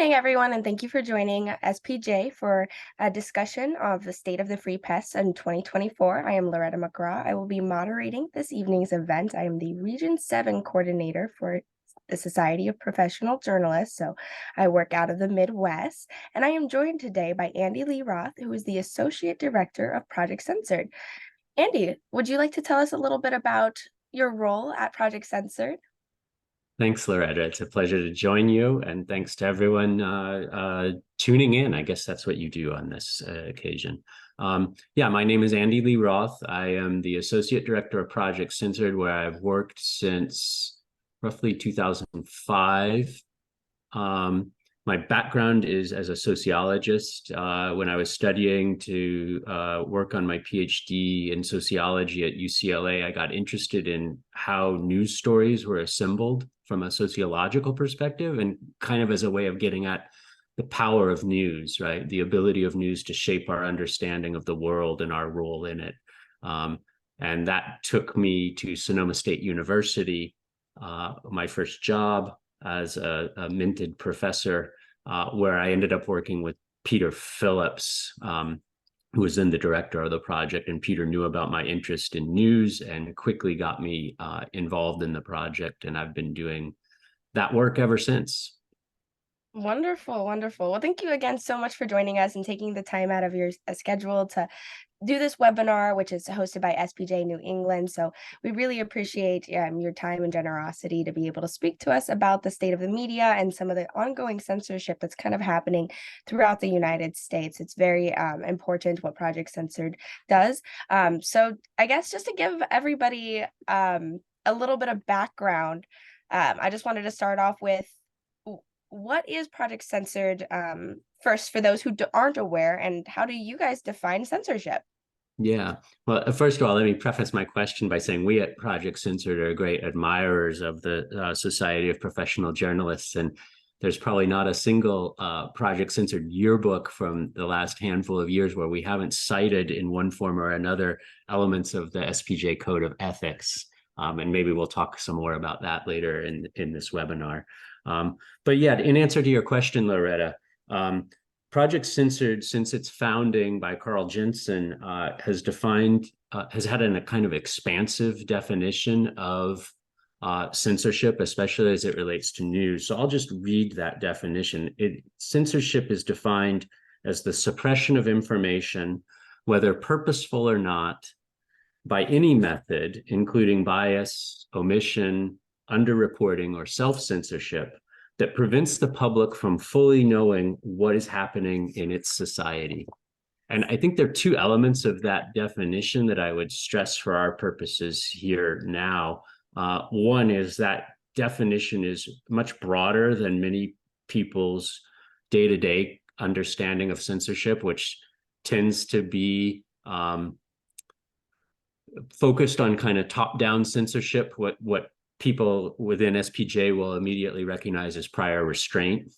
morning, everyone, and thank you for joining SPJ for a discussion of the state of the free press in 2024. I am Loretta McGraw. I will be moderating this evening's event. I am the Region 7 coordinator for the Society of Professional Journalists, so I work out of the Midwest, and I am joined today by Andy Lee Roth, who is the Associate Director of Project Censored. Andy, would you like to tell us a little bit about your role at Project Censored? Thanks, Loretta. It's a pleasure to join you, and thanks to everyone tuning in. I guess that's what you do on this occasion. My name is Andy Lee Roth. I am the Associate Director of Project Censored, where I've worked since roughly 2005. My background is as a sociologist. When I was studying to work on my PhD in sociology at UCLA, I got interested in how news stories were assembled from a sociological perspective, and kind of as a way of getting at the power of news, right? The ability of news to shape our understanding of the world and our role in it. And that took me to Sonoma State University, my first job as a minted professor, where I ended up working with Peter Phillips, who was then the director of the project. And Peter knew about my interest in news and quickly got me involved in the project. And I've been doing that work ever since. Wonderful, wonderful. Well, thank you again so much for joining us and taking the time out of your schedule to do this webinar, which is hosted by SPJ New England. So we really appreciate your time and generosity to be able to speak to us about the state of the media and some of the ongoing censorship that's kind of happening throughout the United States. It's very important what Project Censored does. So I guess just to give everybody a little bit of background, I just wanted to start off with, what is Project Censored, first, for those who aren't aware, and how do you guys define censorship? Yeah. Well, first of all, let me preface my question by saying we at Project Censored are great admirers of the Society of Professional Journalists. And there's probably not a single Project Censored yearbook from the last handful of years where we haven't cited in one form or another elements of the SPJ Code of Ethics. And maybe we'll talk some more about that later in this webinar. But yeah, in answer to your question, Loretta, Project Censored, since its founding by Carl Jensen, has had a kind of expansive definition of censorship, especially as it relates to news. So I'll just read that definition. Censorship is defined as the suppression of information, whether purposeful or not, by any method, including bias, omission, underreporting, or self-censorship, that prevents the public from fully knowing what is happening in its society. And I think there are two elements of that definition that I would stress for our purposes here now. One is that definition is much broader than many people's day-to-day understanding of censorship, which tends to be focused on kind of top-down censorship, what people within SPJ will immediately recognize as prior restraint.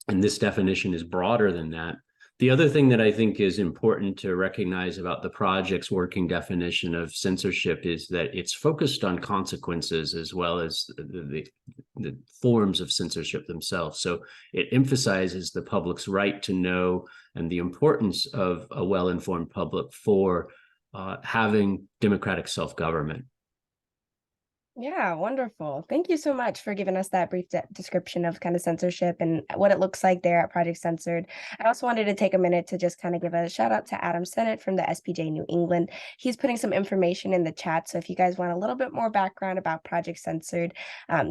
And this definition is broader than that. The other thing that I think is important to recognize about the project's working definition of censorship is that it's focused on consequences as well as the forms of censorship themselves. So it emphasizes the public's right to know and the importance of a well-informed public for having democratic self-government. Yeah, wonderful. Thank you so much for giving us that brief description of kind of censorship and what it looks like there at Project Censored. I also wanted to take a minute to just kind of give a shout out to Adam Sennett from the SPJ New England. He's putting some information in the chat. So if you guys want a little bit more background about Project Censored,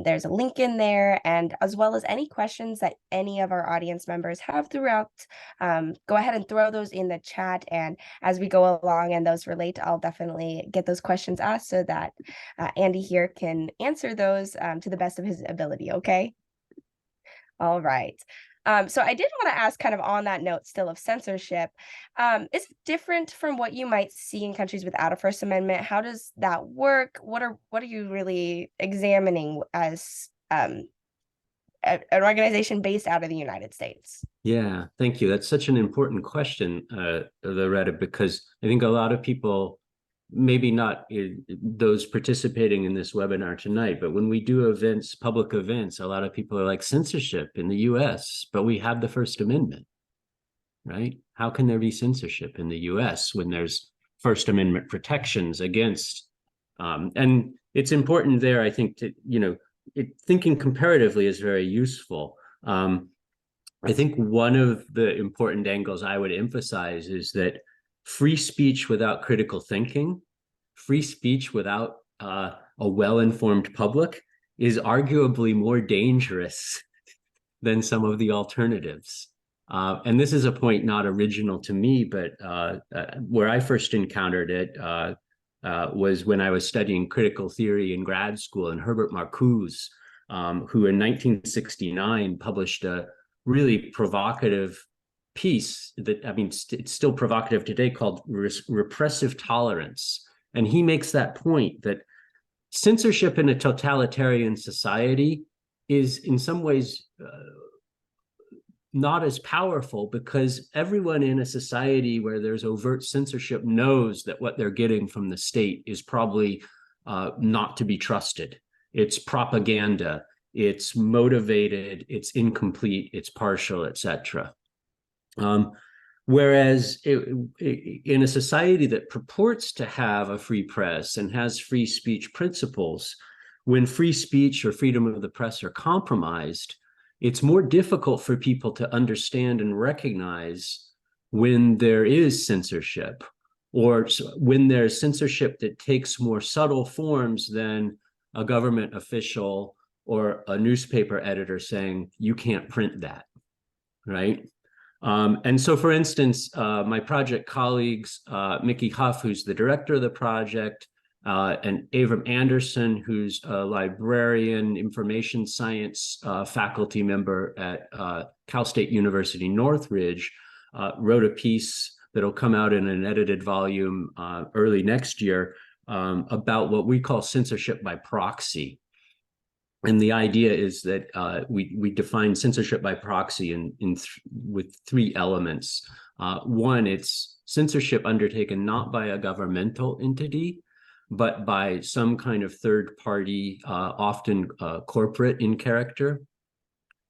there's a link in there, and as well as any questions that any of our audience members have throughout, go ahead and throw those in the chat. And as we go along and those relate, I'll definitely get those questions asked so that Andy here can answer those to the best of his ability, okay? All right. So I did want to ask, kind of on that note still of censorship, is it different from what you might see in countries without a First Amendment? How does that work? What are you really examining as an organization based out of the United States? Yeah, thank you. That's such an important question, Loretta, because I think a lot of people maybe not those participating in this webinar tonight, but when we do events, public events, a lot of people are like, censorship in the US, but we have the First Amendment, right? How can there be censorship in the US when there's First Amendment protections against, and it's important there, I think, to, thinking comparatively is very useful. I think one of the important angles I would emphasize is that free speech without critical thinking, free speech without a well-informed public is arguably more dangerous than some of the alternatives. And this is a point not original to me, but where I first encountered it was when I was studying critical theory in grad school, and Herbert Marcuse, who in 1969 published a really provocative piece that, I mean, it's still provocative today, called Repressive Tolerance. And he makes that point that censorship in a totalitarian society is in some ways not as powerful, because everyone in a society where there's overt censorship knows that what they're getting from the state is probably not to be trusted. It's propaganda, it's motivated, it's incomplete, it's partial, etc. Whereas in a society that purports to have a free press and has free speech principles, when free speech or freedom of the press are compromised, it's more difficult for people to understand and recognize when there is censorship, or when there's censorship that takes more subtle forms than a government official or a newspaper editor saying, you can't print that, right? And so, for instance, my project colleagues, Mickey Huff, who's the director of the project, and Avram Anderson, who's a librarian, information science faculty member at Cal State University Northridge, wrote a piece that'll come out in an edited volume early next year about what we call censorship by proxy. And the idea is that we define censorship by proxy with three elements. One, it's censorship undertaken not by a governmental entity, but by some kind of third party, often corporate in character.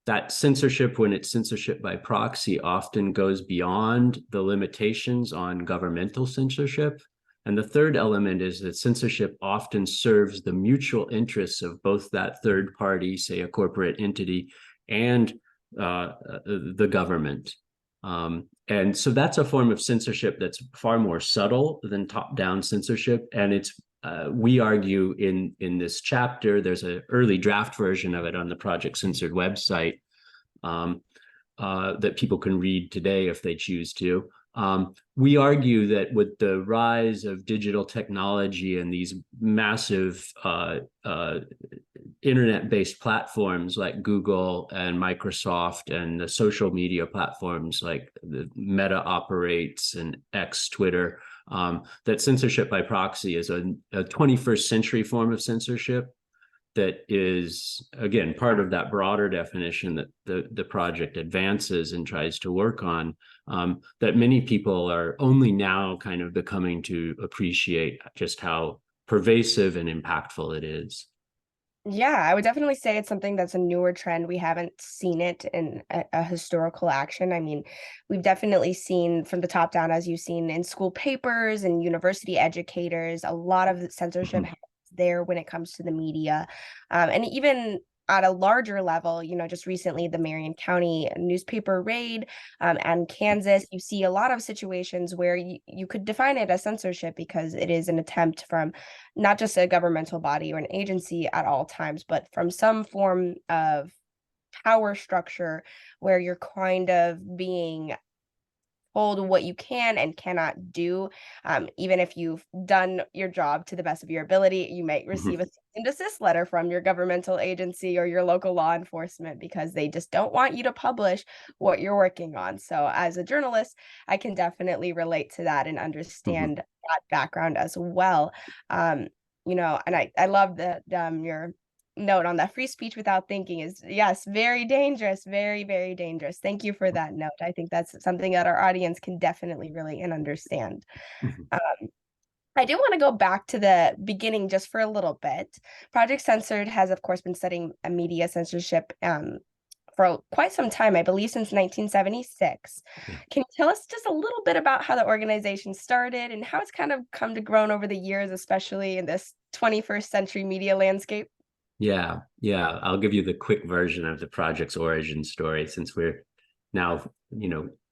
That censorship, when it's censorship by proxy, often goes beyond the limitations on governmental censorship. And the third element is that censorship often serves the mutual interests of both that third party, say a corporate entity, and the government. And so that's a form of censorship that's far more subtle than top-down censorship. And it's we argue in this chapter, there's an early draft version of it on the Project Censored website that people can read today if they choose to. We argue that with the rise of digital technology and these massive internet-based platforms like Google and Microsoft, and the social media platforms like the Meta operates and X, Twitter, that censorship by proxy is a 21st century form of censorship that is, again, part of that broader definition that the project advances and tries to work on, that many people are only now kind of becoming to appreciate just how pervasive and impactful it is. Yeah, I would definitely say it's something that's a newer trend. We haven't seen it in a historical action. I mean, we've definitely seen from the top down, as you've seen in school papers and university educators, a lot of censorship happens there when it comes to the media. And even at a larger level, just recently, the Marion County newspaper raid and Kansas, you see a lot of situations where you could define it as censorship, because it is an attempt from not just a governmental body or an agency at all times, but from some form of power structure where you're kind of being told what you can and cannot do. Even if you've done your job to the best of your ability, you might receive a cease and desist letter from your governmental agency or your local law enforcement, because they just don't want you to publish what you're working on. So as a journalist, I can definitely relate to that and understand that background as well. And I love that your note on that free speech without thinking is, yes, very dangerous, very, very dangerous. Thank you for that note. I think that's something that our audience can definitely relate and understand. I do want to go back to the beginning just for a little bit. Project Censored has, of course, been studying media censorship for quite some time, I believe since 1976. Yeah. Can you tell us just a little bit about how the organization started and how it's kind of come to grown over the years, especially in this 21st century media landscape? Yeah. I'll give you the quick version of the project's origin story since we're now,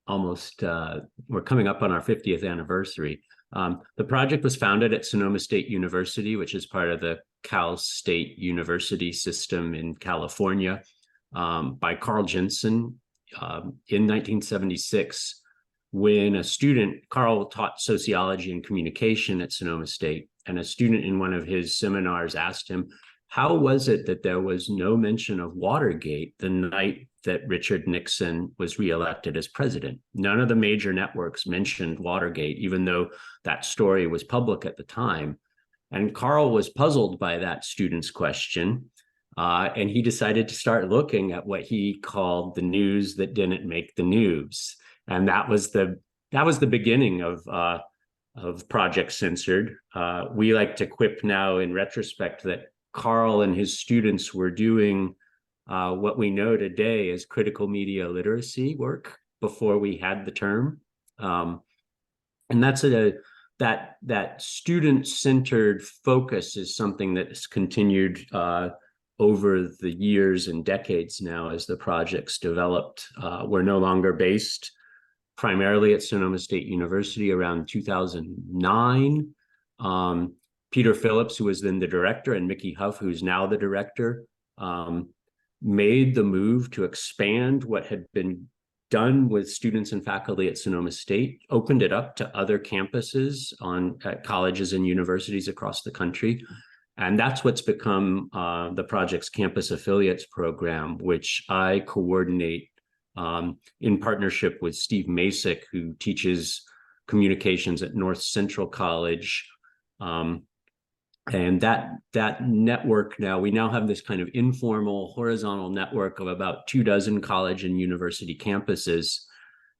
almost we're coming up on our 50th anniversary. The project was founded at Sonoma State University, which is part of the Cal State University system in California, by Carl Jensen in 1976. When a student, Carl taught sociology and communication at Sonoma State, and a student in one of his seminars asked him, how was it that there was no mention of Watergate the night that Richard Nixon was reelected as president? None of the major networks mentioned Watergate, even though that story was public at the time. And Carl was puzzled by that student's question. And he decided to start looking at what he called the news that didn't make the news. And that was the beginning of Project Censored. We like to quip now in retrospect that Carl and his students were doing what we know today as critical media literacy work before we had the term. And that's that student-centered focus is something that's continued over the years and decades now as the project's developed. We're no longer based primarily at Sonoma State University around 2009. Peter Phillips, who was then the director, and Mickey Huff, who's now the director, made the move to expand what had been done with students and faculty at Sonoma State, opened it up to other campuses at colleges and universities across the country. And that's what's become the project's campus affiliates program, which I coordinate in partnership with Steve Masick, who teaches communications at North Central College. And that network we now have this kind of informal horizontal network of about 24 college and university campuses.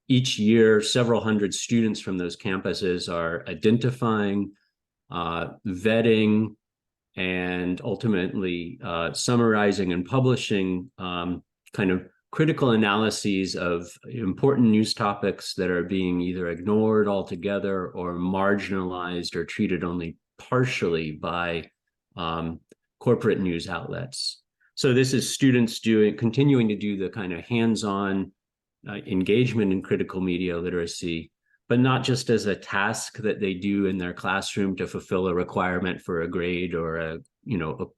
Each year, several hundred students from those campuses are identifying, vetting, and ultimately summarizing and publishing kind of critical analyses of important news topics that are being either ignored altogether or marginalized or treated only partially by corporate news outlets. So this is students continuing to do the kind of hands-on engagement in critical media literacy, but not just as a task that they do in their classroom to fulfill a requirement for a grade or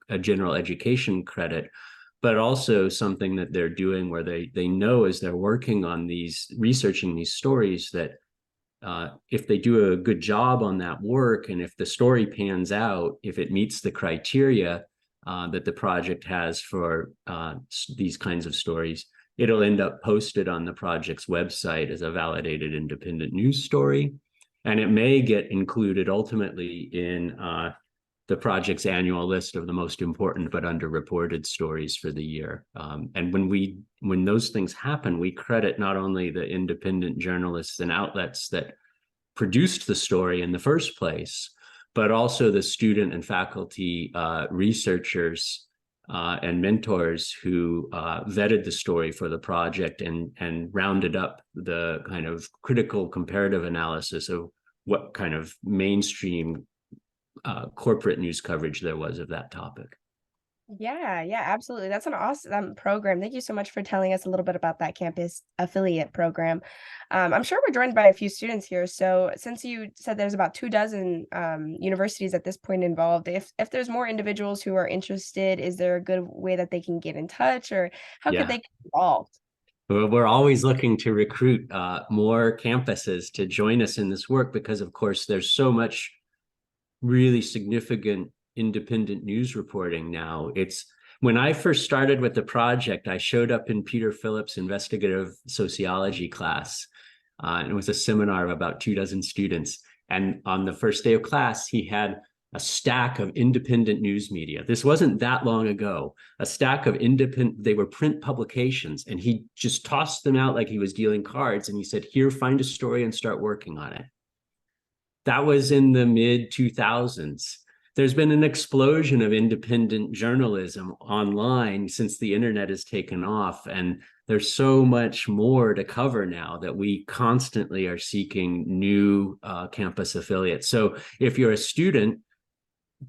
a general education credit, but also something that they're doing where they know as they're working on researching these stories that if they do a good job on that work, and if the story pans out, if it meets the criteria that the project has for these kinds of stories, it'll end up posted on the project's website as a validated independent news story. And it may get included ultimately in the project's annual list of the most important but underreported stories for the year. And when those things happen, we credit not only the independent journalists and outlets that produced the story in the first place, but also the student and faculty researchers and mentors who vetted the story for the project and rounded up the kind of critical comparative analysis of what kind of mainstream corporate news coverage there was of that topic. Yeah, absolutely. That's an awesome program. Thank you so much for telling us a little bit about that campus affiliate program. I'm sure we're joined by a few students here. So since you said there's about 24 universities at this point involved, if there's more individuals who are interested, is there a good way that they can get in touch, or how could Yeah. they get involved? We're always looking to recruit more campuses to join us in this work because, of course, there's so much really significant independent news reporting now. When I first started with the project, I showed up in Peter Phillips' investigative sociology class. And it was a seminar of about 24 students. And on the first day of class, he had a stack of independent news media. This wasn't that long ago. A stack of they were print publications. And he just tossed them out like he was dealing cards. And he said, here, find a story and start working on it. That was in the mid 2000s. There's been an explosion of independent journalism online since the internet has taken off. And there's so much more to cover now that we constantly are seeking new campus affiliates. So if you're a student,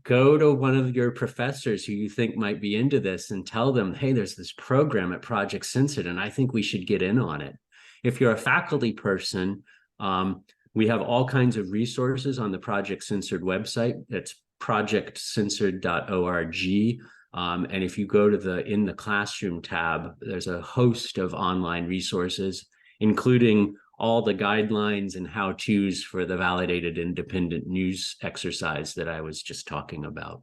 go to one of your professors who you think might be into this and tell them, hey, there's this program at Project Censored, and I think we should get in on it. If you're a faculty person, we have all kinds of resources on the Project Censored website. That's projectcensored.org. And if you go to the In the Classroom tab, there's a host of online resources, including all the guidelines and how-tos for the validated independent news exercise that I was just talking about.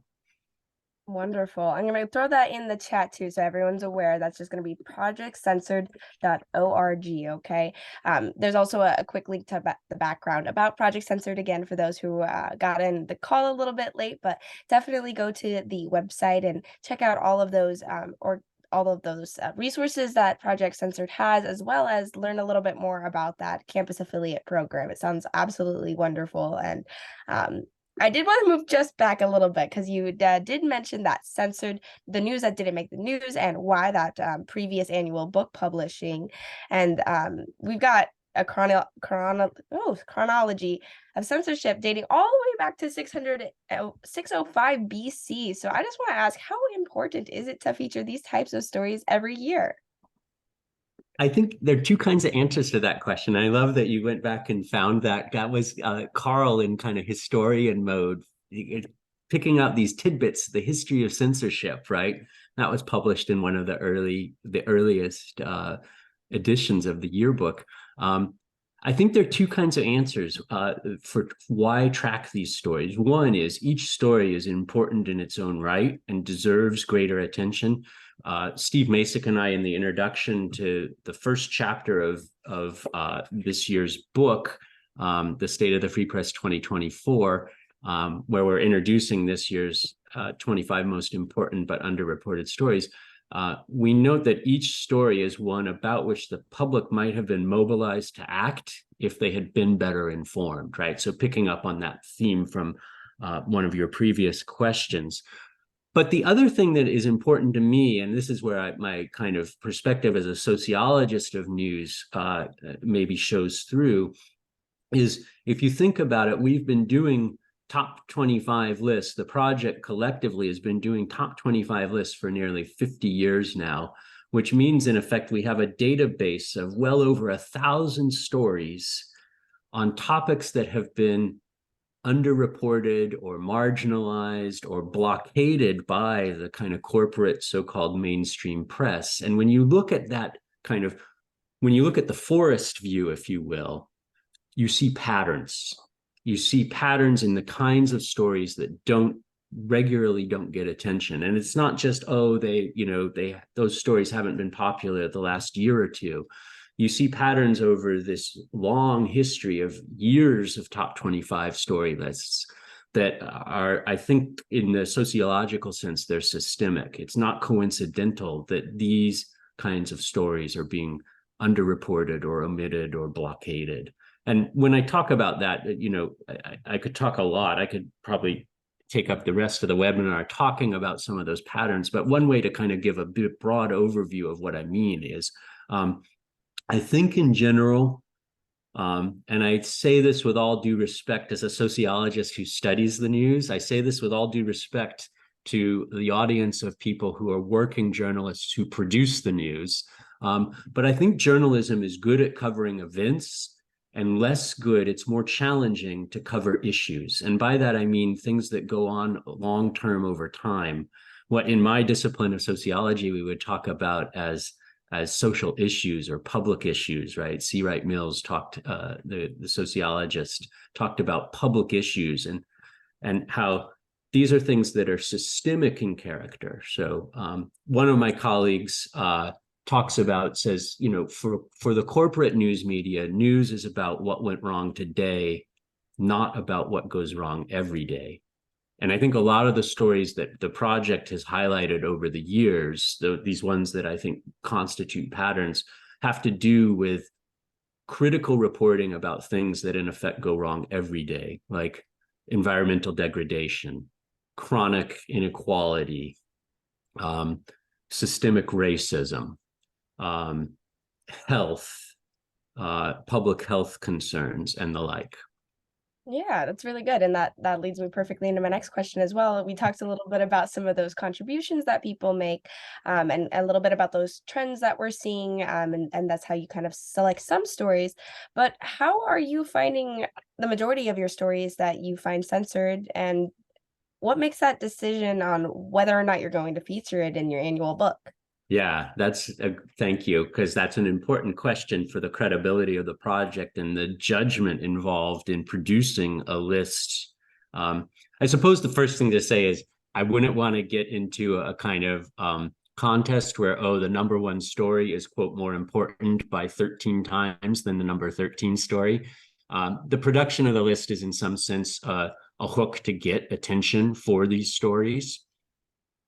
Wonderful. I'm going to throw that in the chat too, so everyone's aware. That's just going to be projectcensored.org. Okay. There's also a quick link to the background about Project Censored again for those who got in the call a little bit late, but definitely go to the website and check out all of those resources that Project Censored has, as well as learn a little bit more about that campus affiliate program. It sounds absolutely wonderful. And I did want to move just back a little bit because you did mention that censored, the news that didn't make the news, and why that previous annual book publishing. And we've got a chronology of censorship dating all the way back to 605 BC. So I just want to ask, how important is it to feature these types of stories every year? I think there are two kinds of answers to that question. I love that you went back and found that. That was Carl in kind of historian mode, picking out these tidbits, the history of censorship, right? That was published in one of the earliest editions of the yearbook. I think there are two kinds of answers for why track these stories. One is each story is important in its own right and deserves greater attention. Steve Masick and I, in the introduction to the first chapter of this year's book, The State of the Free Press 2024, where we're introducing this year's 25 most important but underreported stories, we note that each story is one about which the public might have been mobilized to act if they had been better informed, right? So picking up on that theme from one of your previous questions. But the other thing that is important to me, and this is where my kind of perspective as a sociologist of news maybe shows through, is if you think about it, we've been doing top 25 lists. The project collectively has been doing top 25 lists for nearly 50 years now, which means in effect we have a database of well over 1,000 stories on topics that have been underreported or marginalized or blockaded by the kind of corporate so-called mainstream press. And when you look at that when you look at the forest view, if you will, you see patterns. You see patterns in the kinds of stories that regularly don't get attention. And it's not just, those stories haven't been popular the last year or two. You see patterns over this long history of years of top 25 story lists that are, I think, in the sociological sense, they're systemic. It's not coincidental that these kinds of stories are being underreported or omitted or blockaded. And when I talk about that, I could talk a lot. I could probably take up the rest of the webinar talking about some of those patterns. But one way to kind of give a bit broad overview of what I mean is, I think in general, and I say this with all due respect as a sociologist who studies the news, I say this with all due respect to the audience of people who are working journalists who produce the news. But I think journalism is good at covering events and less good, it's more challenging to cover issues. And by that, I mean things that go on long-term over time. What in my discipline of sociology, we would talk about as social issues or public issues, right? C. Wright Mills the sociologist talked about public issues and how these are things that are systemic in character. So one of my colleagues says, for the corporate news media, news is about what went wrong today, not about what goes wrong every day. And I think a lot of the stories that the project has highlighted over the years, these ones that I think constitute patterns, have to do with critical reporting about things that in effect go wrong every day, like environmental degradation, chronic inequality, systemic racism, health, public health concerns, and the like. Yeah, that's really good, and that leads me perfectly into my next question as well. We talked a little bit about some of those contributions that people make, and a little bit about those trends that we're seeing, and that's how you kind of select some stories. But how are you finding the majority of your stories that you find censored, and what makes that decision on whether or not you're going to feature it in your annual book? Yeah, thank you, because that's an important question for the credibility of the project and the judgment involved in producing a list. I suppose the first thing to say is I wouldn't want to get into a kind of contest where, oh, the number one story is, quote, more important by 13 times than the number 13 story. The production of the list is in some sense a hook to get attention for these stories.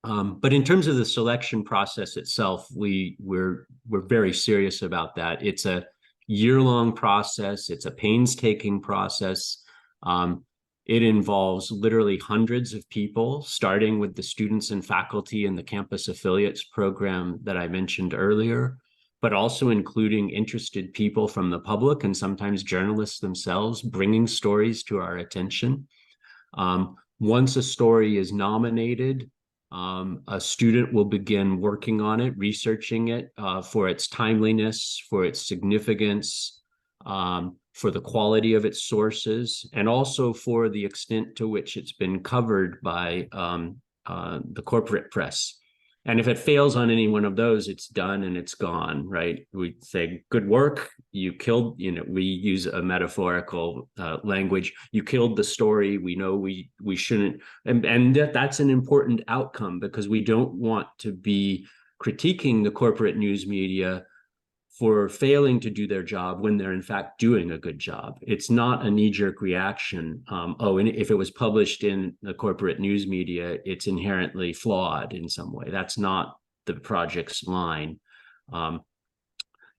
But in terms of the selection process itself, we're very serious about that. It's a year-long process. It's a painstaking process. It involves literally hundreds of people, starting with the students and faculty in the campus affiliates program that I mentioned earlier, but also including interested people from the public and sometimes journalists themselves, bringing stories to our attention. Once a story is nominated, a student will begin working on it, researching it for its timeliness, for its significance, for the quality of its sources, and also for the extent to which it's been covered by the corporate press. And if it fails on any one of those, it's done and it's gone, right? We say, good work, you killed, we use a metaphorical language, you killed the story, we know we shouldn't, and that's an important outcome, because we don't want to be critiquing the corporate news media for failing to do their job when they're in fact doing a good job. It's not a knee-jerk reaction. And if it was published in the corporate news media, it's inherently flawed in some way. That's not the project's line.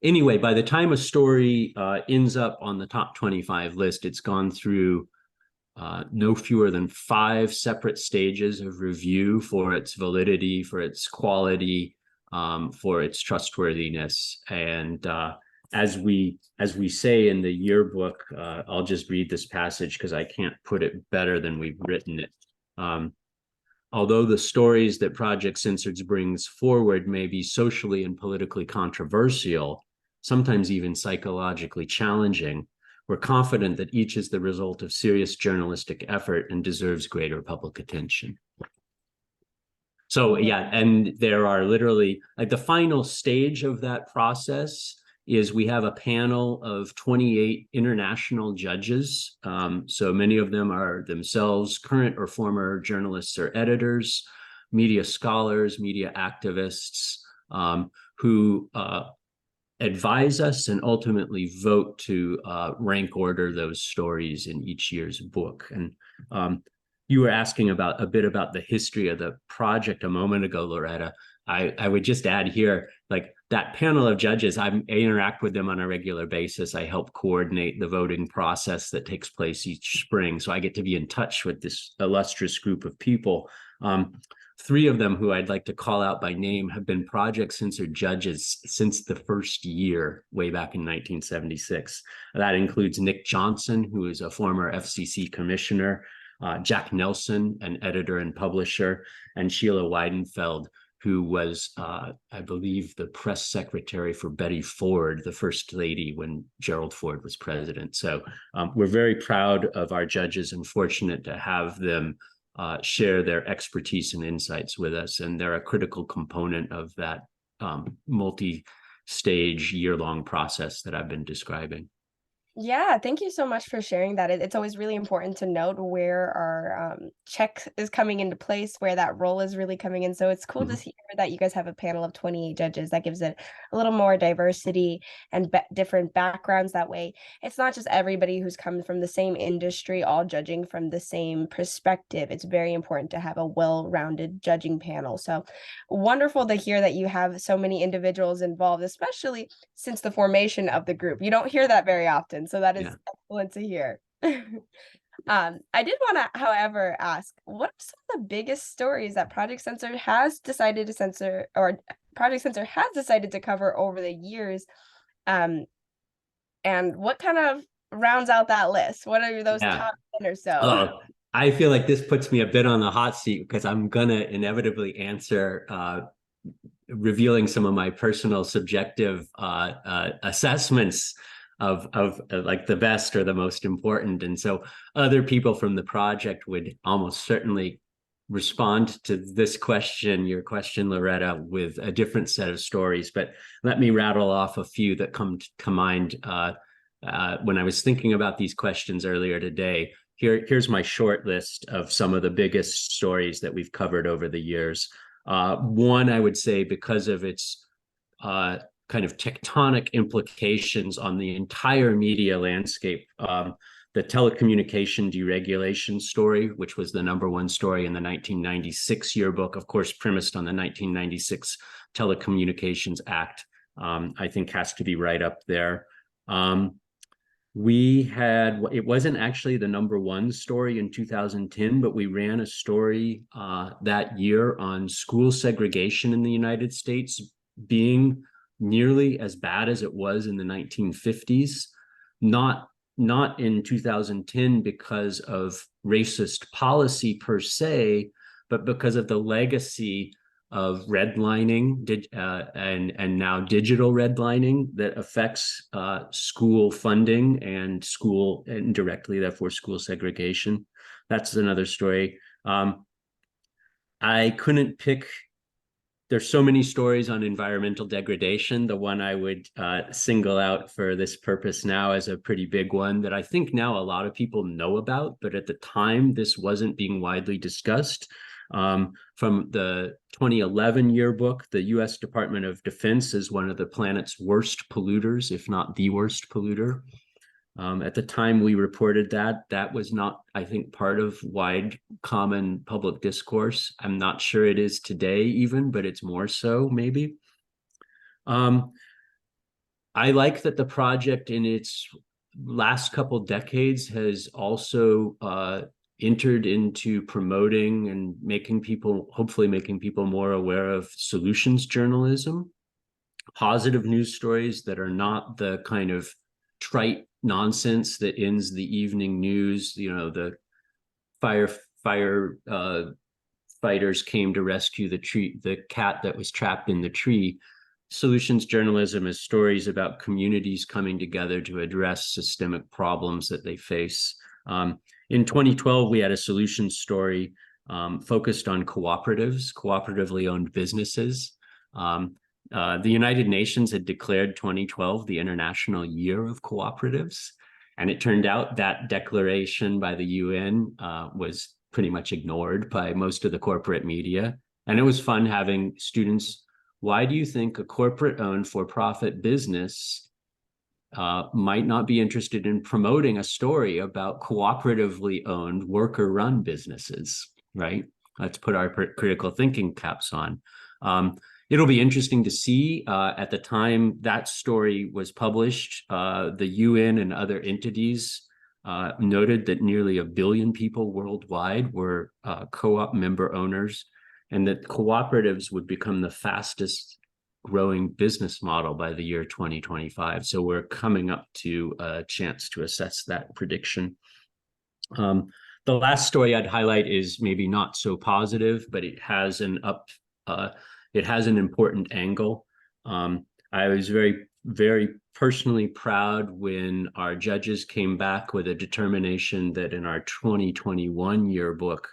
Anyway, by the time a story ends up on the top 25 list, it's gone through no fewer than 5 separate stages of review for its validity, for its quality, for its trustworthiness. And as we say in the yearbook, I'll just read this passage because I can't put it better than we've written it. Although the stories that Project Censored brings forward may be socially and politically controversial, sometimes even psychologically challenging, we're confident that each is the result of serious journalistic effort and deserves greater public attention. So yeah, and there are literally, like, the final stage of that process is we have a panel of 28 international judges. So many of them are themselves current or former journalists or editors, media scholars, media activists, who advise us and ultimately vote to rank order those stories in each year's book. And you were asking a bit about the history of the project a moment ago, Loretta. I would just add here, like, that panel of judges, I interact with them on a regular basis. I help coordinate the voting process that takes place each spring. So I get to be in touch with this illustrious group of people. 3 of them, who I'd like to call out by name, have been Project Censored judges since the first year, way back in 1976. That includes Nick Johnson, who is a former FCC commissioner, Jack Nelson, an editor and publisher, and Sheila Weidenfeld, who was, I believe, the press secretary for Betty Ford, the first lady when Gerald Ford was president. So we're very proud of our judges and fortunate to have them share their expertise and insights with us. And they're a critical component of that multi-stage year-long process that I've been describing. Yeah, thank you so much for sharing that. It's always really important to note where our check is coming into place, where that role is really coming in. So it's cool to Mhm. hear that you guys have a panel of 28 judges. That gives it a little more diversity and different backgrounds. That way, it's not just everybody who's come from the same industry, all judging from the same perspective. It's very important to have a well-rounded judging panel. So wonderful to hear that you have so many individuals involved, especially since the formation of the group. You don't hear that very often, so that Yeah. is excellent to hear. I did want to, however, ask what are some of the biggest stories that Project Censor has decided to censor, or Project Censor has decided to cover over the years? Um, and what kind of rounds out that list? What are those Yeah. top 10 or so? Oh, I feel like this puts me a bit on the hot seat because I'm gonna inevitably answer revealing some of my personal subjective assessments of like the best or the most important. And so other people from the project would almost certainly respond to this question, your question, Loretta, with a different set of stories. But let me rattle off a few that come to mind when I was thinking about these questions earlier today. Here's my short list of some of the biggest stories that we've covered over the years. One, I would say, because of its kind of tectonic implications on the entire media landscape, the telecommunication deregulation story, which was the #1 story in the 1996 yearbook, of course, premised on the 1996 Telecommunications Act, I think has to be right up there. We had, it wasn't actually the #1 story in 2010, but we ran a story that year on school segregation in the United States being nearly as bad as it was in the 1950s. Not in 2010 because of racist policy per se, but because of the legacy of redlining and now digital redlining that affects school funding and school, and directly therefore school segregation. That's another story. I couldn't pick, there's so many stories on environmental degradation. The one I would single out for this purpose now as a pretty big one that I think now a lot of people know about, but at the time this wasn't being widely discussed. From the 2011 yearbook, the US Department of Defense is one of the planet's worst polluters, if not the worst polluter. At the time we reported that, that was not, I think, part of wide common public discourse. I'm not sure it is today even, but it's more so maybe. Um, I like that the project in its last couple decades has also entered into promoting and making people, hopefully making people more aware of solutions journalism, positive news stories that are not the kind of trite nonsense that ends the evening news. You know, the fire fighters came to rescue the cat that was trapped in the tree. Solutions journalism is stories about communities coming together to address systemic problems that they face. In 2012, we had a solutions story focused on cooperatives, cooperatively owned businesses. The United Nations had declared 2012 the International Year of Cooperatives. And it turned out that declaration by the UN was pretty much ignored by most of the corporate media. And it was fun having students. Why do you think a corporate owned for profit business might not be interested in promoting a story about cooperatively owned worker run businesses, right? Let's put our critical thinking caps on. It'll be interesting to see. At the time that story was published, the UN and other entities noted that nearly 1 billion people worldwide were co-op member owners, and that cooperatives would become the fastest growing business model by the year 2025. So we're coming up to a chance to assess that prediction. The last story I'd highlight is maybe not so positive, but it has an important angle. I was very personally proud when our judges came back with a determination that in our 2021 yearbook,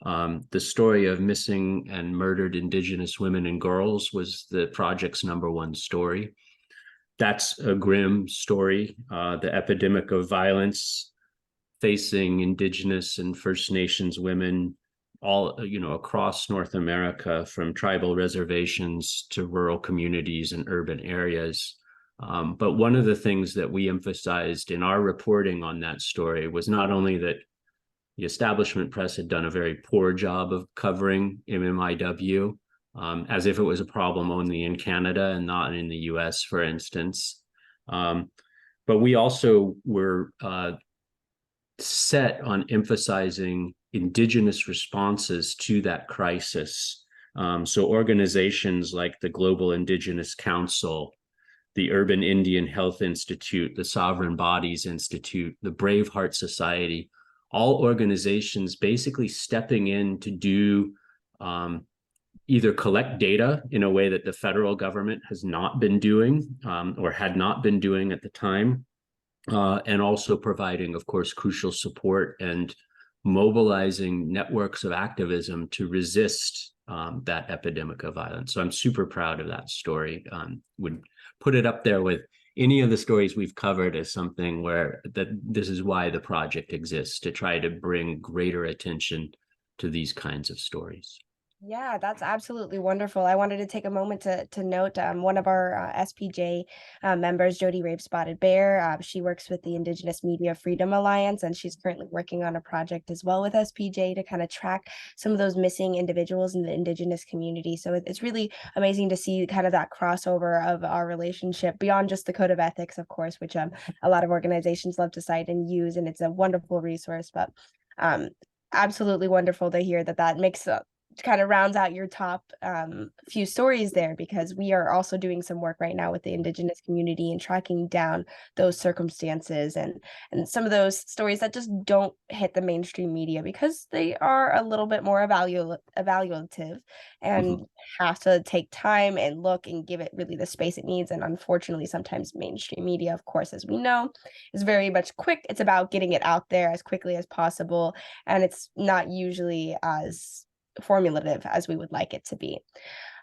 the story of missing and murdered Indigenous women and girls was the project's #1 story. That's a grim story. The epidemic of violence facing Indigenous and First Nations women all, across North America, from tribal reservations to rural communities and urban areas. But one of the things that we emphasized in our reporting on that story was not only that the establishment press had done a very poor job of covering MMIW, as if it was a problem only in Canada and not in the US, for instance. But we also were set on emphasizing Indigenous responses to that crisis. So organizations like the Global Indigenous Council, the Urban Indian Health Institute, the Sovereign Bodies Institute, the Braveheart Society, all organizations basically stepping in to do either collect data in a way that the federal government has not been doing or had not been doing at the time, and also providing, of course, crucial support and mobilizing networks of activism to resist that epidemic of violence. So I'm super proud of that story. Would put it up there with any of the stories we've covered as something where that this is why the project exists, to try to bring greater attention to these kinds of stories. Yeah, that's absolutely wonderful. I wanted to take a moment to note one of our SPJ members, Jody Rave Spotted Bear. She works with the Indigenous Media Freedom Alliance, and she's currently working on a project as well with SPJ to kind of track some of those missing individuals in the Indigenous community. So it's really amazing to see kind of that crossover of our relationship beyond just the code of ethics, of course, which a lot of organizations love to cite and use, and it's a wonderful resource. But absolutely wonderful to hear that makes kind of rounds out your top few stories there, because we are also doing some work right now with the Indigenous community and tracking down those circumstances and some of those stories that just don't hit the mainstream media because they are a little bit more evaluative and have to take time and look and give it really the space it needs. And unfortunately, sometimes mainstream media, of course, as we know, is very much quick. It's about getting it out there as quickly as possible, and it's not usually as formulative as we would like it to be.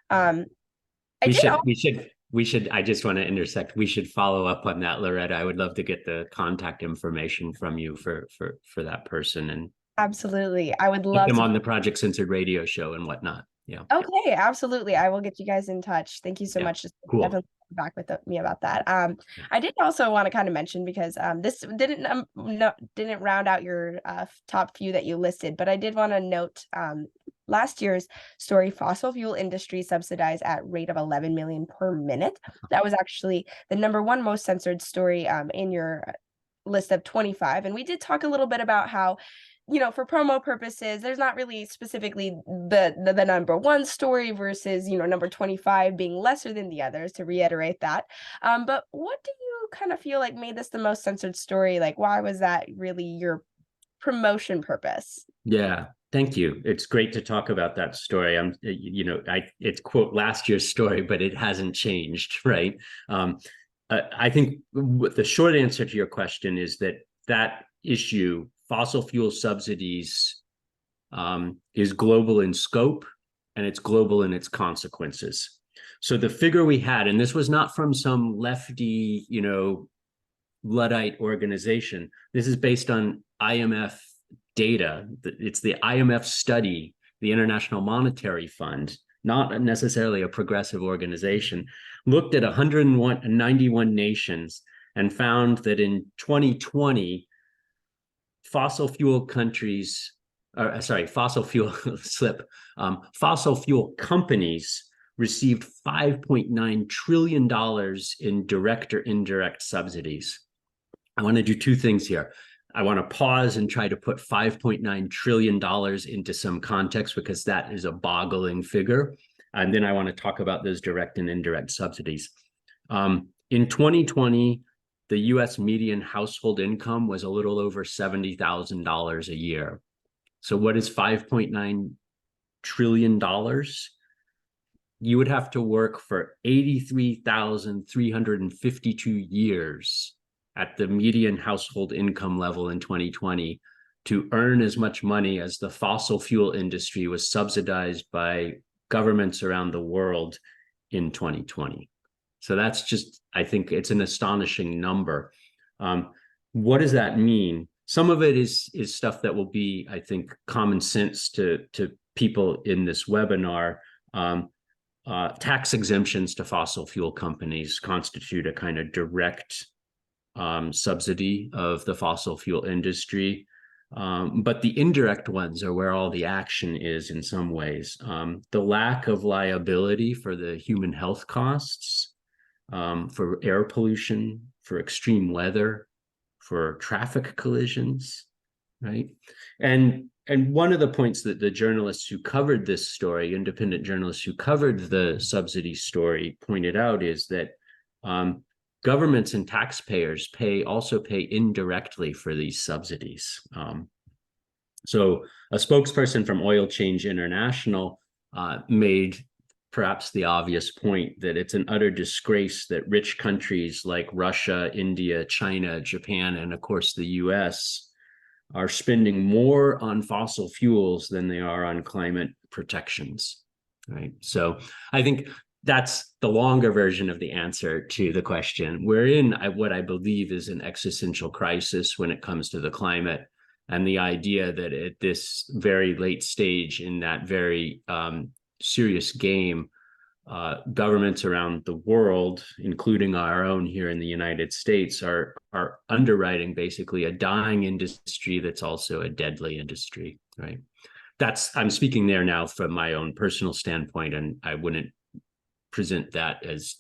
I just want to intersect. We should follow up on that, Loretta. I would love to get the contact information from you for that person, and absolutely. I would put love them to on the Project Censored radio show and whatnot. Yeah. Okay, absolutely. I will get you guys in touch. Thank you so much. Just Cool. definitely back with me about that. I did also want to kind of mention, because this didn't round out your top few that you listed, but I did want to note last year's story, fossil fuel industry subsidized at rate of 11 million per minute. That was actually the #1 most censored story in your list of 25. And we did talk a little bit about how, for promo purposes, there's not really specifically the #1 story versus, number 25 being lesser than the others, to reiterate that. But what do you kind of feel like made this the most censored story? Like, why was that really your promotion purpose? Yeah, thank you. It's great to talk about that story. It's quote last year's story, but it hasn't changed, right? I think the short answer to your question is that issue, fossil fuel subsidies, is global in scope, and it's global in its consequences. So the figure we had, and this was not from some lefty, Luddite organization. This is based on IMF data. It's the IMF study, the International Monetary Fund, not necessarily a progressive organization, looked at 191 nations and found that in 2020, fossil fuel companies received $5.9 trillion in direct or indirect subsidies. I want to do two things here. I want to pause and try to put $5.9 trillion into some context, because that is a boggling figure. And then I want to talk about those direct and indirect subsidies. In 2020, the US median household income was a little over $70,000 a year. So what is $5.9 trillion? You would have to work for 83,352 years at the median household income level in 2020 to earn as much money as the fossil fuel industry was subsidized by governments around the world in 2020. So that's just, I think it's an astonishing number. What does that mean? Some of it is stuff that will be, I think, common sense to people in this webinar. Tax exemptions to fossil fuel companies constitute a kind of direct subsidy of the fossil fuel industry. But the indirect ones are where all the action is in some ways. The lack of liability for the human health costs, for air pollution, for extreme weather, for traffic collisions, right? And one of the points that the journalists who covered this story, independent journalists who covered the subsidy story, pointed out is that governments and taxpayers also pay indirectly for these subsidies. So a spokesperson from Oil Change International made perhaps the obvious point that it's an utter disgrace that rich countries like Russia, India, China, Japan, and of course the US are spending more on fossil fuels than they are on climate protections, right? So I think that's the longer version of the answer to the question. We're in what I believe is an existential crisis when it comes to the climate, and the idea that at this very late stage in that very serious game, governments around the world, including our own here in the United States, are underwriting basically a dying industry that's also a deadly industry, right? I'm speaking there now from my own personal standpoint, and I wouldn't present that as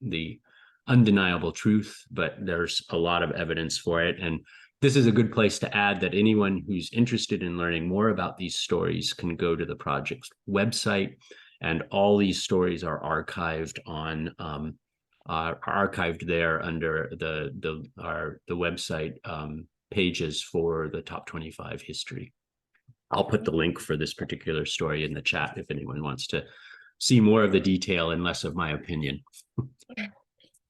the undeniable truth, but there's a lot of evidence for it. And this is a good place to add that anyone who's interested in learning more about these stories can go to the project's website, and all these stories are archived there under the website pages for the top 25 history. I'll put the link for this particular story in the chat if anyone wants to see more of the detail and less of my opinion.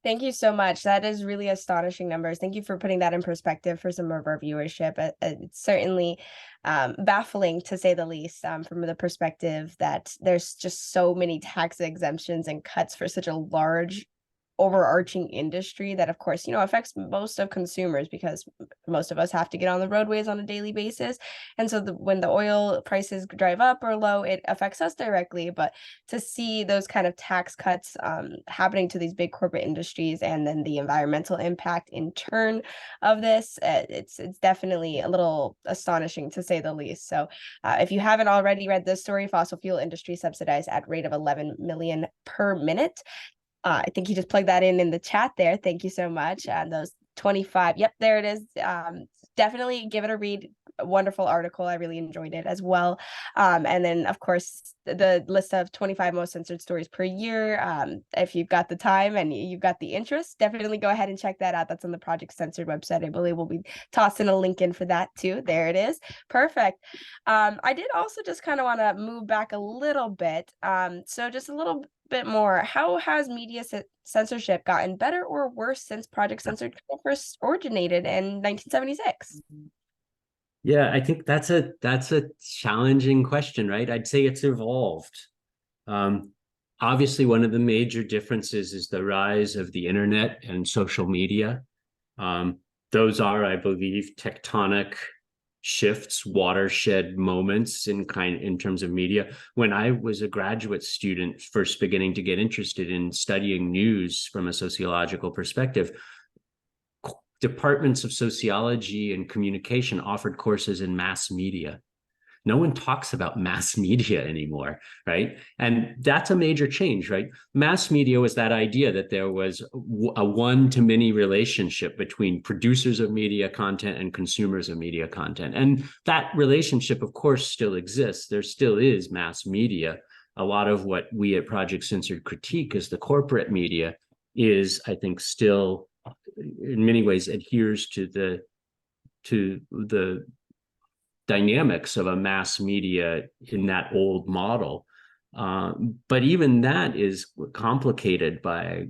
Thank you so much. That is really astonishing numbers. Thank you for putting that in perspective for some of our viewership. It's certainly baffling, to say the least, from the perspective that there's just so many tax exemptions and cuts for such a large overarching industry that, of course, affects most of consumers, because most of us have to get on the roadways on a daily basis. And so when the oil prices drive up or low, it affects us directly. But to see those kind of tax cuts happening to these big corporate industries, and then the environmental impact in turn of this, it's definitely a little astonishing, to say the least. So if you haven't already read this story, fossil fuel industry subsidized at rate of 11 million per minute. I think you just plugged that in the chat there. Thank you so much. And those 25, yep, there it is. Definitely give it a read. A wonderful article. I really enjoyed it as well. And then, of course, the list of 25 most censored stories per year. If you've got the time and you've got the interest, definitely go ahead and check that out. That's on the Project Censored website. I believe we'll be tossing a link in for that too. There it is. Perfect. I did also just kind of want to move back a little bit. So just a little bit more. How has media censorship gotten better or worse since Project Censored first originated in 1976? Yeah, I think that's a challenging question, right? I'd say it's evolved. Obviously, one of the major differences is the rise of the internet and social media. Those are, I believe, tectonic shifts, watershed moments in terms of media. When I was a graduate student, first beginning to get interested in studying news from a sociological perspective, departments of sociology and communication offered courses in mass media. No one talks about mass media anymore, right? And that's a major change, right? Mass media was that idea that there was a one-to-many relationship between producers of media content and consumers of media content. And that relationship, of course, still exists. There still is mass media. A lot of what we at Project Censored critique as the corporate media is, I think, still in many ways adheres to the dynamics of a mass media in that old model. But even that is complicated by,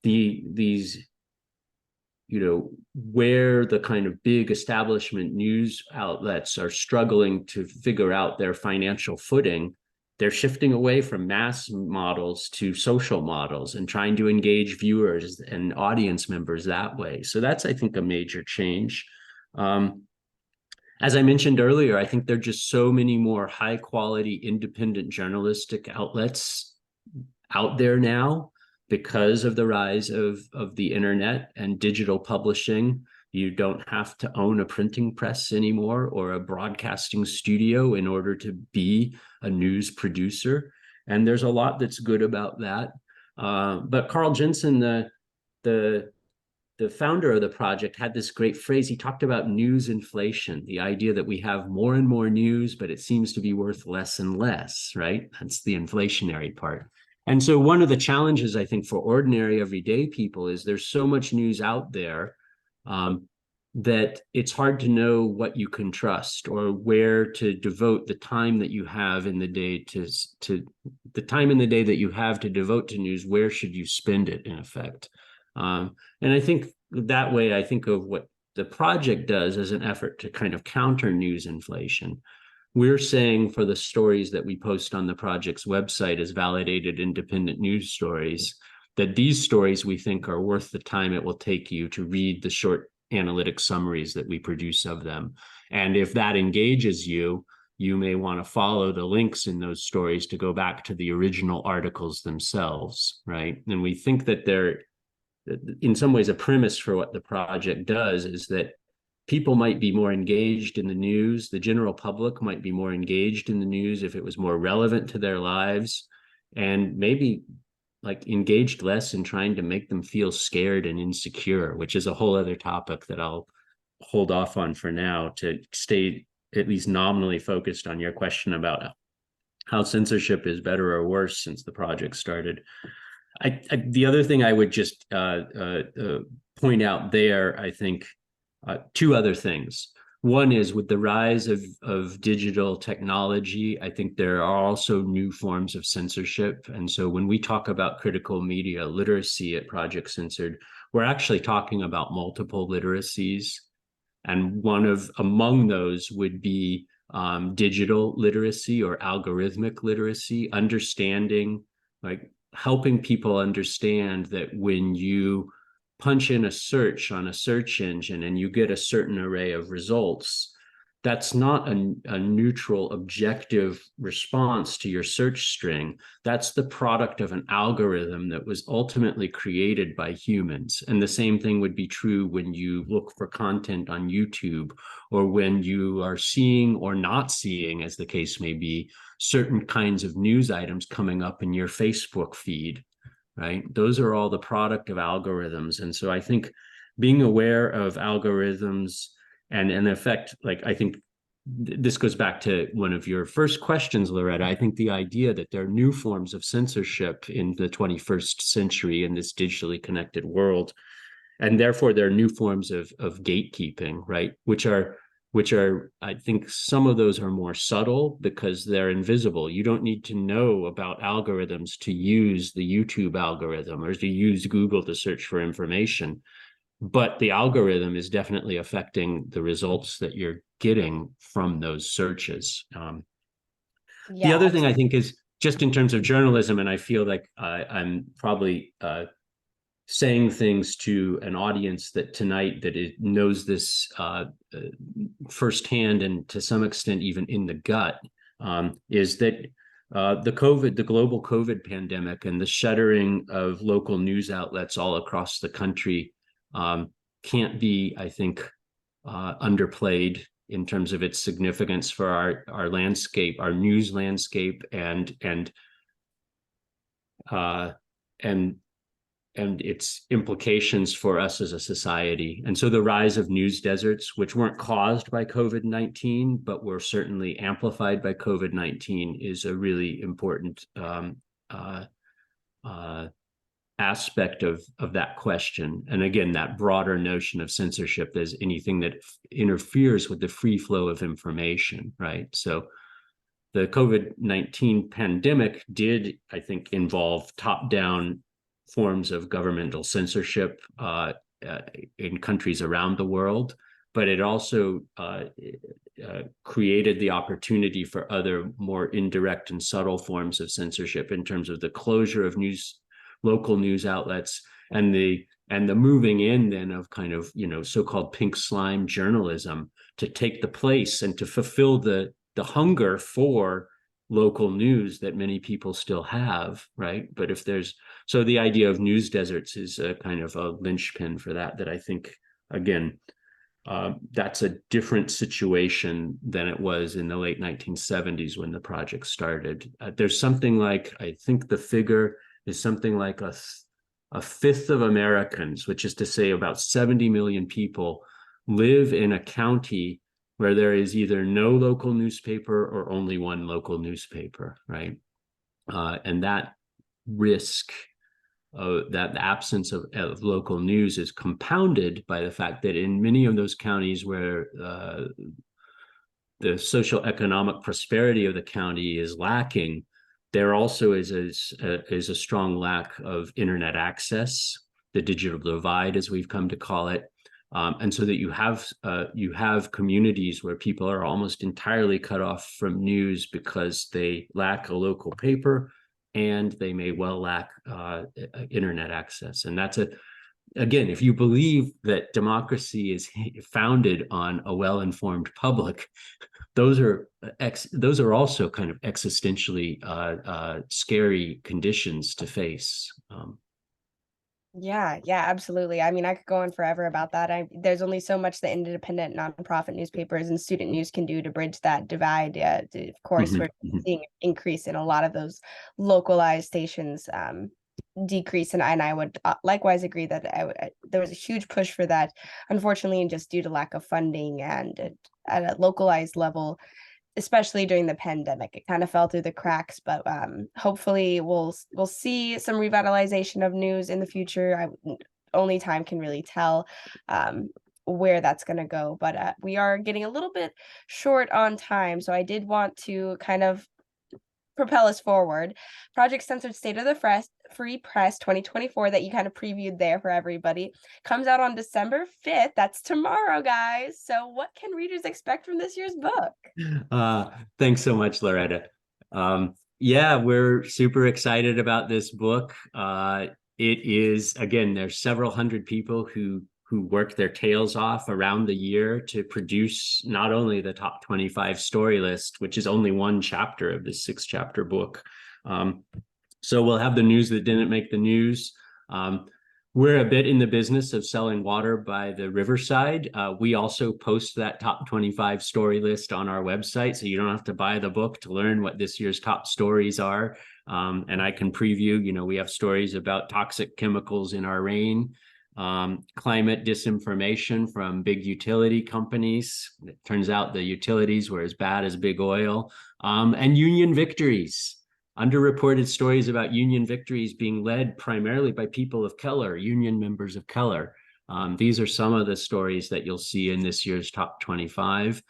these, where the kind of big establishment news outlets are struggling to figure out their financial footing. they're shifting away from mass models to social models and trying to engage viewers and audience members that way. So that's, I think, a major change. As I mentioned earlier, I think there are just so many more high quality independent journalistic outlets out there now because of the rise of the internet and digital publishing. You don't have to own a printing press anymore or a broadcasting studio in order to be a news producer. And there's a lot that's good about that. But Carl Jensen, the founder of the project, had this great phrase. He talked about news inflation, the idea that we have more and more news, but it seems to be worth less and less, right? That's the inflationary part. And so one of the challenges, I think, for ordinary everyday people is there's so much news out there that it's hard to know what you can trust or where to devote the time that you have in the day to the time in the day that you have to devote to news. Where should you spend it, in effect? And I think that way, I think of what the project does as an effort to kind of counter news inflation. We're saying for the stories that we post on the project's website as validated independent news stories, that these stories we think are worth the time it will take you to read the short analytic summaries that we produce of them. And if that engages you, you may want to follow the links in those stories to go back to the original articles themselves, right? And we think that they're, in some ways, a premise for what the project does is that people might be more engaged in the news. The general public might be more engaged in the news if it was more relevant to their lives, and maybe like engaged less in trying to make them feel scared and insecure, which is a whole other topic that I'll hold off on for now to stay at least nominally focused on your question about how censorship is better or worse since the project started. The other thing I would just point out there, I think, two other things. One is with the rise of digital technology, I think there are also new forms of censorship. And so when we talk about critical media literacy at Project Censored, we're actually talking about multiple literacies. And among those would be digital literacy or algorithmic literacy, understanding, like helping people understand that when you punch in a search on a search engine and you get a certain array of results, that's not a neutral, objective response to your search string. That's the product of an algorithm that was ultimately created by humans. And the same thing would be true when you look for content on YouTube, or when you are seeing or not seeing, as the case may be, certain kinds of news items coming up in your Facebook feed, right? Those are all the product of algorithms. And so I think being aware of algorithms and in effect, like, I think this goes back to one of your first questions, Loretta. I think the idea that there are new forms of censorship in the 21st century in this digitally connected world, and therefore there are new forms of gatekeeping, right? Which are, I think some of those are more subtle because they're invisible. You don't need to know about algorithms to use the YouTube algorithm or to use Google to search for information. But the algorithm is definitely affecting the results that you're getting from those searches. The other thing I think is just in terms of journalism, and I feel like I'm probably saying things to an audience that tonight that it knows this firsthand and to some extent even in the gut, is that the global COVID pandemic and the shuttering of local news outlets all across the country can't be, I think, underplayed in terms of its significance for our landscape, our news landscape, and its implications for us as a society. And so the rise of news deserts, which weren't caused by COVID-19, but were certainly amplified by COVID-19, is a really important aspect of that question. And again, that broader notion of censorship as anything that interferes with the free flow of information, right? So the COVID-19 pandemic did, I think, involve top-down forms of governmental censorship in countries around the world, but it also created the opportunity for other more indirect and subtle forms of censorship in terms of the closure of local news outlets, and the moving in then of kind of, so-called pink slime journalism to take the place and to fulfill the hunger for local news that many people still have, right? But so the idea of news deserts is a kind of a linchpin for that I think, again, that's a different situation than it was in the late 1970s when the project started. There's something like, I think the figure is something like a fifth of Americans, which is to say about 70 million people, live in a county where there is either no local newspaper or only one local newspaper, right? And that risk, that absence of local news is compounded by the fact that in many of those counties where the social economic prosperity of the county is lacking, there also is a strong lack of internet access, the digital divide, as we've come to call it. And so that you have communities where people are almost entirely cut off from news because they lack a local paper and they may well lack internet access. And that's again, if you believe that democracy is founded on a well-informed public, those are also kind of existentially scary conditions to face. Yeah, absolutely. I mean, I could go on forever about that. There's only so much the independent nonprofit newspapers and student news can do to bridge that divide. Of course, we're seeing an increase in a lot of those localized stations decrease, and I would likewise agree that there was a huge push for that. Unfortunately, and just due to lack of funding and at a localized level, especially during the pandemic, it kind of fell through the cracks. But hopefully we'll see some revitalization of news in the future. Only time can really tell where that's going to go. But we are getting a little bit short on time, so I did want to kind of propel us forward. Project Censored State of the Free Press 2024 that you kind of previewed there for everybody comes out on December 5th. That's tomorrow, guys. So what can readers expect from this year's book? Thanks so much, Loretta. Yeah, we're super excited about this book. It is, again, there's several hundred people who work their tails off around the year to produce not only the top 25 story list, which is only one chapter of this 6-chapter book. So we'll have the news that didn't make the news. We're a bit in the business of selling water by the riverside. We also post that top 25 story list on our website, so you don't have to buy the book to learn what this year's top stories are. And I can preview, we have stories about toxic chemicals in our rain, climate disinformation from big utility companies. It turns out the utilities were as bad as big oil, and union victories. Underreported stories about union victories being led primarily by people of color, union members of color. These are some of the stories that you'll see in this year's top 25.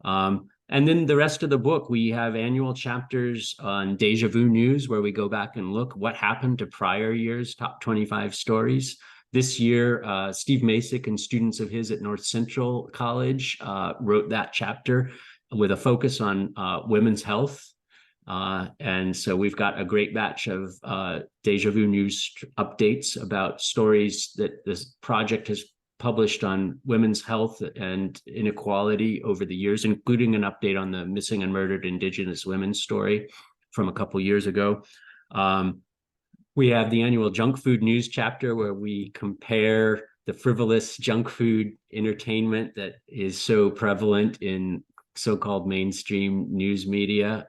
And then the rest of the book, we have annual chapters on deja vu news, where we go back and look what happened to prior years' top 25 stories. This year, Steve Masick and students of his at North Central College wrote that chapter with a focus on women's health. And so we've got a great batch of deja vu news updates about stories that this project has published on women's health and inequality over the years, including an update on the missing and murdered Indigenous women story from a couple years ago. We have the annual junk food news chapter, where we compare the frivolous junk food entertainment that is so prevalent in so-called mainstream news media,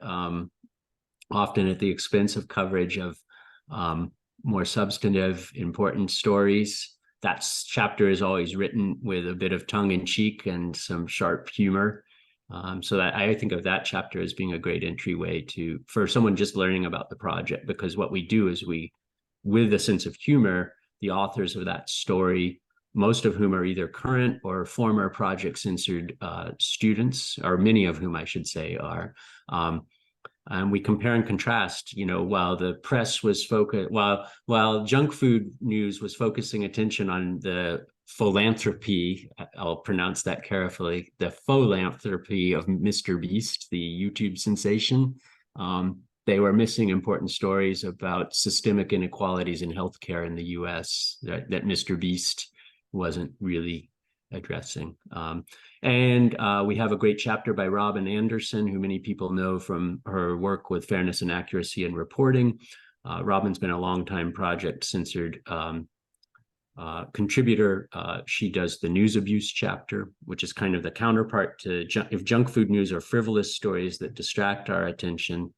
often at the expense of coverage of more substantive, important stories. That chapter is always written with a bit of tongue-in-cheek and some sharp humor. So that I think of that chapter as being a great entryway for someone just learning about the project, because what we do is with a sense of humor, the authors of that story, most of whom are either current or former Project Censored students, or many of whom I should say are, and we compare and contrast, while the press was focused, while junk food news was focusing attention on the philanthropy, I'll pronounce that carefully, the philanthropy of Mr. Beast, the YouTube sensation. They were missing important stories about systemic inequalities in healthcare in the US that Mr. Beast wasn't really addressing. And we have a great chapter by Robin Anderson, who many people know from her work with fairness and accuracy in reporting. Robin's been a longtime Project Censored contributor. She does the news abuse chapter, which is kind of the counterpart to if junk food news are frivolous stories that distract our attention.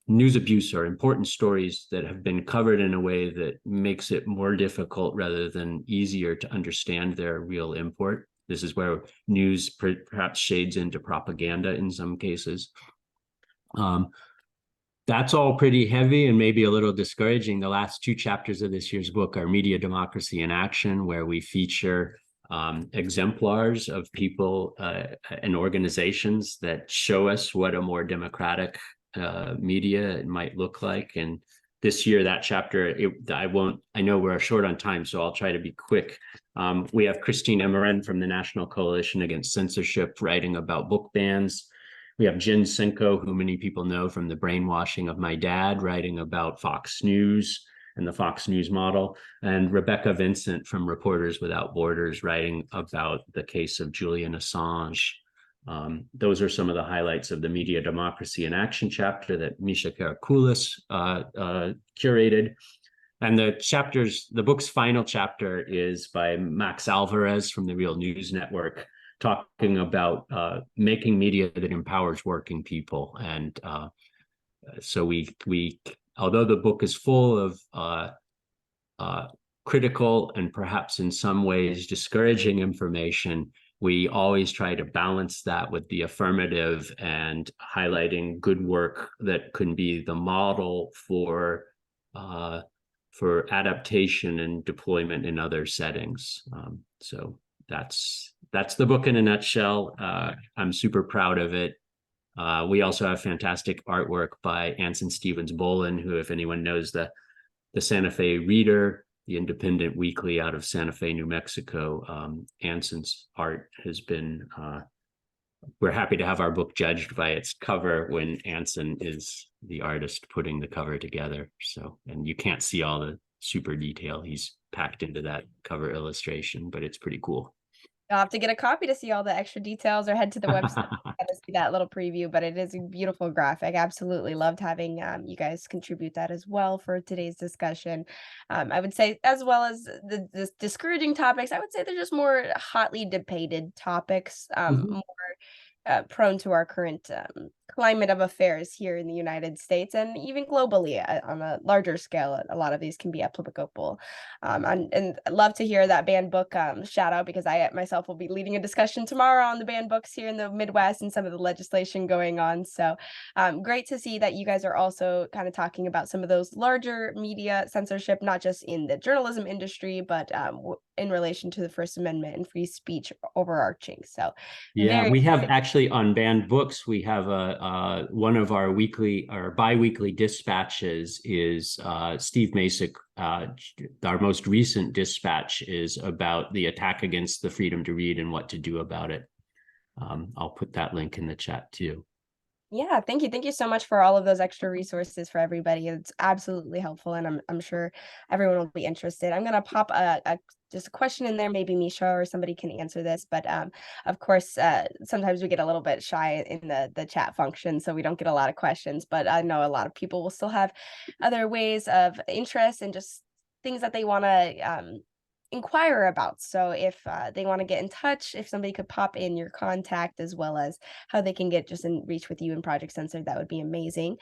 News abuse are important stories that have been covered in a way that makes it more difficult rather than easier to understand their real import. This is where news perhaps shades into propaganda in some cases. That's all pretty heavy and maybe a little discouraging. The last two chapters of this year's book are Media, Democracy, and Action, where we feature exemplars of people and organizations that show us what a more democratic media might look like. And this year, that chapter, I know we're short on time, so I'll try to be quick. We have Christine Emeren from the National Coalition Against Censorship writing about book bans. We have Jen Senko, who many people know from The Brainwashing of My Dad, writing about Fox News and the Fox News model, and Rebecca Vincent from Reporters Without Borders, writing about the case of Julian Assange. Those are some of the highlights of the Media, Democracy, and Action chapter that Misha Karakoulis curated. And the book's final chapter is by Max Alvarez from the Real News Network, talking about making media that empowers working people. And so we although the book is full of critical and perhaps in some ways discouraging information, we always try to balance that with the affirmative and highlighting good work that can be the model for adaptation and deployment in other settings. So that's the book in a nutshell. I'm super proud of it. We also have fantastic artwork by Anson Stevens Bolin, who, if anyone knows the Santa Fe Reader, the independent weekly out of Santa Fe, New Mexico, Anson's art has been, we're happy to have our book judged by its cover when Anson is the artist putting the cover together. So, and you can't see all the super detail he's packed into that cover illustration, but it's pretty cool. You'll have to get a copy to see all the extra details or head to the website to see that little preview, but it is a beautiful graphic. Absolutely loved having you guys contribute that as well for today's discussion. I would say, as well as the discouraging topics, I would say they're just more hotly debated topics, more prone to our current climate of affairs here in the United States and even globally on a larger scale. A lot of these can be applicable. And I'd love to hear that banned book shout out, because I myself will be leading a discussion tomorrow on the banned books here in the Midwest and some of the legislation going on. So great to see that you guys are also kind of talking about some of those larger media censorship, not just in the journalism industry, but in relation to the First Amendment and free speech overarching. So yeah, we have actually on banned books, we have one of our weekly or bi-weekly dispatches is Steve Masick. Our most recent dispatch is about the attack against the freedom to read and what to do about it. I'll put that link in the chat too. Yeah, thank you. Thank you so much for all of those extra resources for everybody. It's absolutely helpful, and I'm sure everyone will be interested. I'm gonna pop just a question in there. Maybe Misha or somebody can answer this, but of course, sometimes we get a little bit shy in the chat function, so we don't get a lot of questions. But I know a lot of people will still have other ways of interest and just things that they want to inquire about. So if they want to get in touch, if somebody could pop in your contact as well as how they can get just in reach with you in Project Censored, that would be amazing.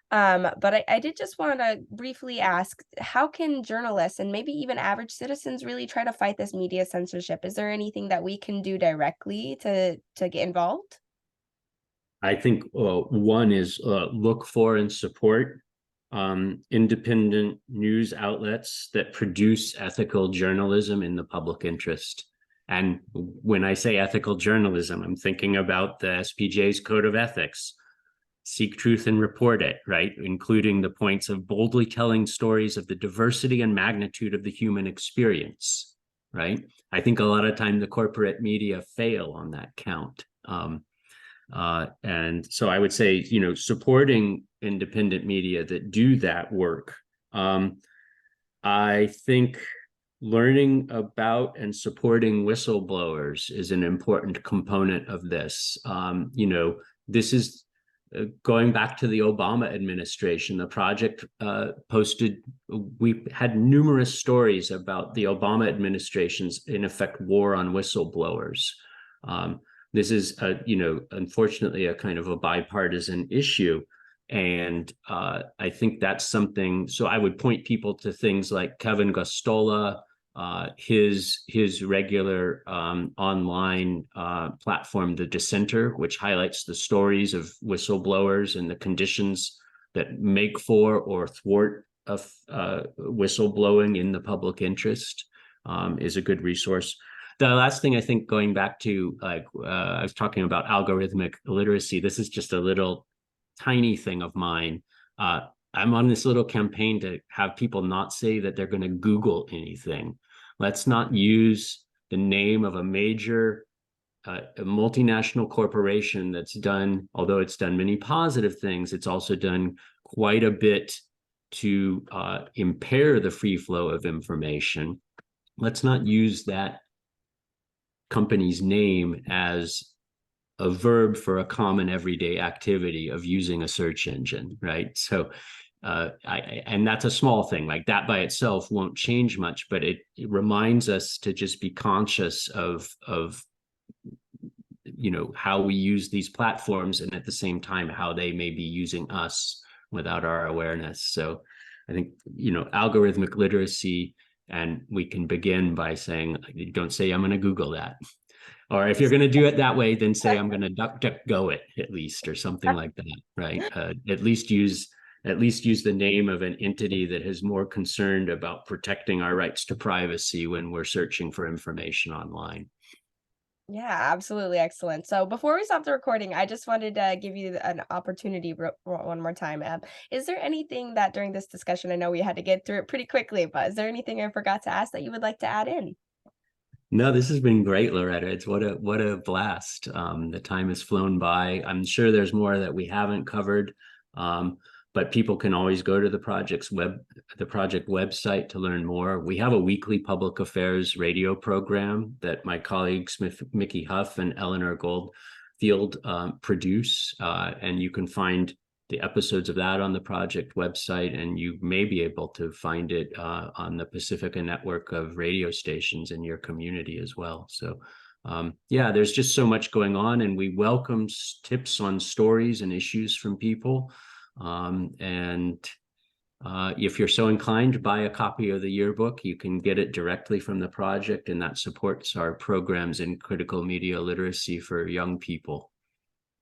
But I did just want to briefly ask, how can journalists and maybe even average citizens really try to fight this media censorship? Is there anything that we can do directly to get involved? I think one is look for and support independent news outlets that produce ethical journalism in the public interest. And when I say ethical journalism, I'm thinking about the SPJ's Code of Ethics. Seek truth and report it, right? Including the points of boldly telling stories of the diversity and magnitude of the human experience. right? I think a lot of time the corporate media fail on that count. And so I would say, supporting independent media that do that work. I think learning about and supporting whistleblowers is an important component of this. This is going back to the Obama administration. The project posted, we had numerous stories about the Obama administration's, in effect, war on whistleblowers. This is, unfortunately, a kind of a bipartisan issue. And I think that's something. So I would point people to things like Kevin Gosztola, his regular online platform, The Dissenter, which highlights the stories of whistleblowers and the conditions that make for or thwart whistleblowing in the public interest, is a good resource. The last thing, I think, going back to, I was talking about algorithmic literacy. This is just a little tiny thing of mine. I'm on this little campaign to have people not say that they're going to Google anything. Let's not use the name of a major a multinational corporation that's done, although it's done many positive things, it's also done quite a bit to impair the free flow of information. Let's not use that company's name as a verb for a common everyday activity of using a search engine, right? So and that's a small thing. Like, that by itself won't change much, but it reminds us to just be conscious of how we use these platforms, and at the same time how they may be using us without our awareness. So I think algorithmic literacy, and we can begin by saying, don't say I'm going to Google that. Or if you're going to do it that way, then say I'm going to DuckDuckGo it, at least, or something like that, right? At least use the name of an entity that is more concerned about protecting our rights to privacy when we're searching for information online. Yeah, absolutely. Excellent. So before we stop the recording, I just wanted to give you an opportunity one more time. Is there anything that during this discussion, I know we had to get through it pretty quickly, but is there anything I forgot to ask that you would like to add in? No, this has been great, Loretta. It's what a blast. The time has flown by. I'm sure there's more that we haven't covered, but people can always go to the project website to learn more. We have a weekly public affairs radio program that my colleagues Mickey Huff and Eleanor Goldfield produce, and you can find the episodes of that on the project website, and you may be able to find it on the Pacifica network of radio stations in your community as well. So yeah, there's just so much going on, and we welcome tips on stories and issues from people. And if you're so inclined, buy a copy of the yearbook. You can get it directly from the project, and that supports our programs in critical media literacy for young people.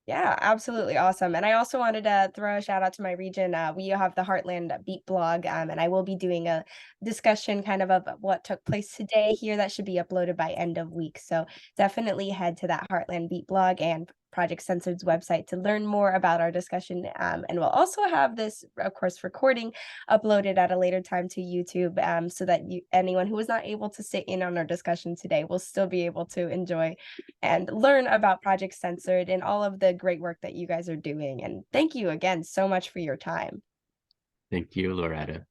Yeah, absolutely awesome. And I also wanted to throw a shout out to my region. We have the Heartland Beat blog, and I will be doing a discussion kind of what took place today here that should be uploaded by end of week. So definitely head to that Heartland Beat blog and Project Censored's website to learn more about our discussion. And we'll also have this, of course, recording uploaded at a later time to YouTube, so that anyone who was not able to sit in on our discussion today will still be able to enjoy and learn about Project Censored and all of the great work that you guys are doing. And thank you again so much for your time. Thank you, Loretta.